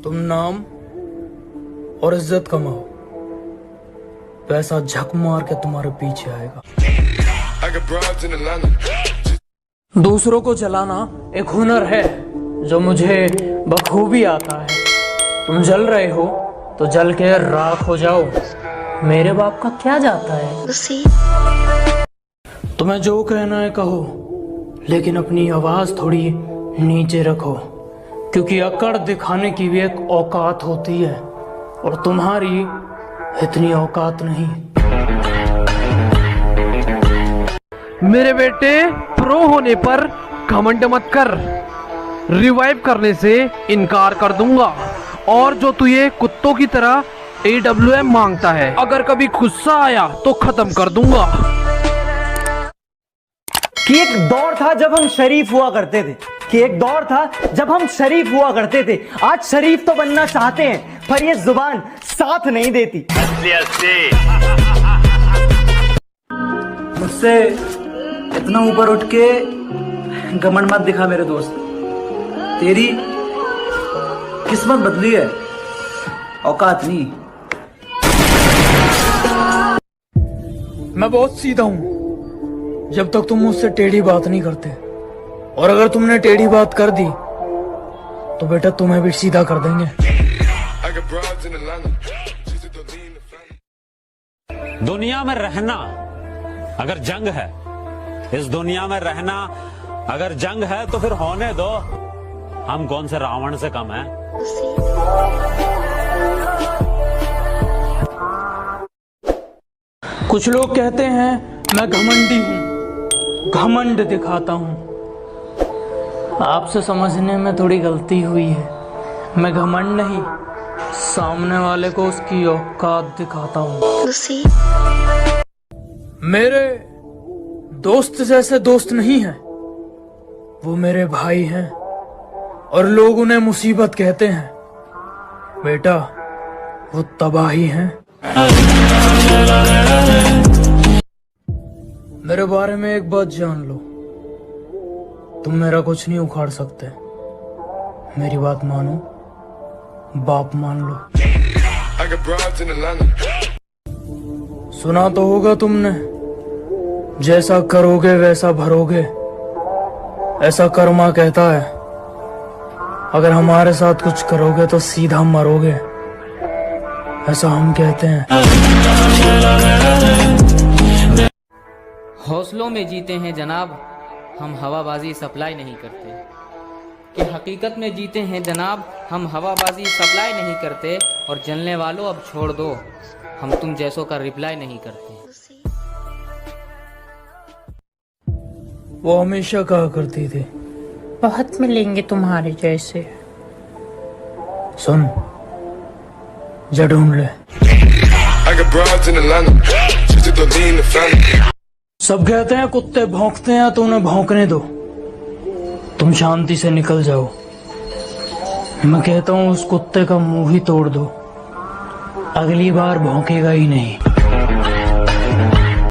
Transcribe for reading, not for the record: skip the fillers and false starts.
तुम नाम और इज्जत कमाओ, पैसा झक मार के तुम्हारे पीछे आएगा। दूसरों को जलाना एक हुनर है जो मुझे बखूबी आता है। तुम जल रहे हो तो जल के राख हो जाओ, मेरे बाप का क्या जाता है। तुम्हें जो कहना है कहो, लेकिन अपनी आवाज थोड़ी नीचे रखो, क्योंकि अकड़ दिखाने की भी एक औकात होती है और तुम्हारी इतनी औकात नहीं। मेरे बेटे, प्रो होने पर घमंड मत कर, रिवाइव करने से इनकार कर दूंगा। और जो तू ये कुत्तों की तरह AWM मांगता है, अगर कभी गुस्सा आया तो खत्म कर दूंगा। कि एक दौर था जब हम शरीफ हुआ करते थे, आज शरीफ तो बनना चाहते हैं, पर ये जुबान साथ नहीं देती। मुझसे इतना ऊपर उठ के घमंड मत दिखा मेरे दोस्त, तेरी किस्मत बदली है, औकात नहीं। मैं बहुत सीधा हूं जब तक तुम मुझसे टेढ़ी बात नहीं करते, और अगर तुमने टेढ़ी बात कर दी तो बेटा तुम्हें भी सीधा कर देंगे। दुनिया में रहना अगर जंग है, इस दुनिया में रहना अगर जंग है, तो फिर होने दो। हम कौन से रावण से कम हैं? कुछ लोग कहते हैं मैं घमंडी हूं, घमंड दिखाता हूं। आपसे समझने में थोड़ी गलती हुई है। मैं घमंड नहीं, सामने वाले को उसकी औकात दिखाता हूं। मेरे दोस्त जैसे दोस्त नहीं हैं, वो मेरे भाई हैं, और लोग उन्हें मुसीबत कहते हैं। बेटा, वो तबाही हैं। मेरे बारे में एक बात जान लो, तुम मेरा कुछ नहीं उखाड़ सकते। मेरी बात मानो, बाप मान लो। सुना तो होगा तुमने, जैसा करोगे वैसा भरोगे, ऐसा कर्मा कहता है। अगर हमारे साथ कुछ करोगे तो सीधा मरोगे, ऐसा हम कहते हैं। हौसलों में जीते हैं जनाब, हम हवाबाजी सप्लाई नहीं करते। कि हकीकत में जीते हैं जनाब, हम हवाबाजी सप्लाई नहीं करते। और जलने वालों अब छोड़ दो, हम तुम जैसों का रिप्लाई नहीं करते। वो हमेशा कहा करती थी, बहुत मिलेंगे तुम्हारे जैसे। सुन, जा ढूंढ ले। सब कहते हैं कुत्ते भौंकते हैं तो उन्हें भौंकने दो, तुम शांति से निकल जाओ। मैं कहता हूँ उस कुत्ते का मुंह ही तोड़ दो, अगली बार भौंकेगा ही नहीं।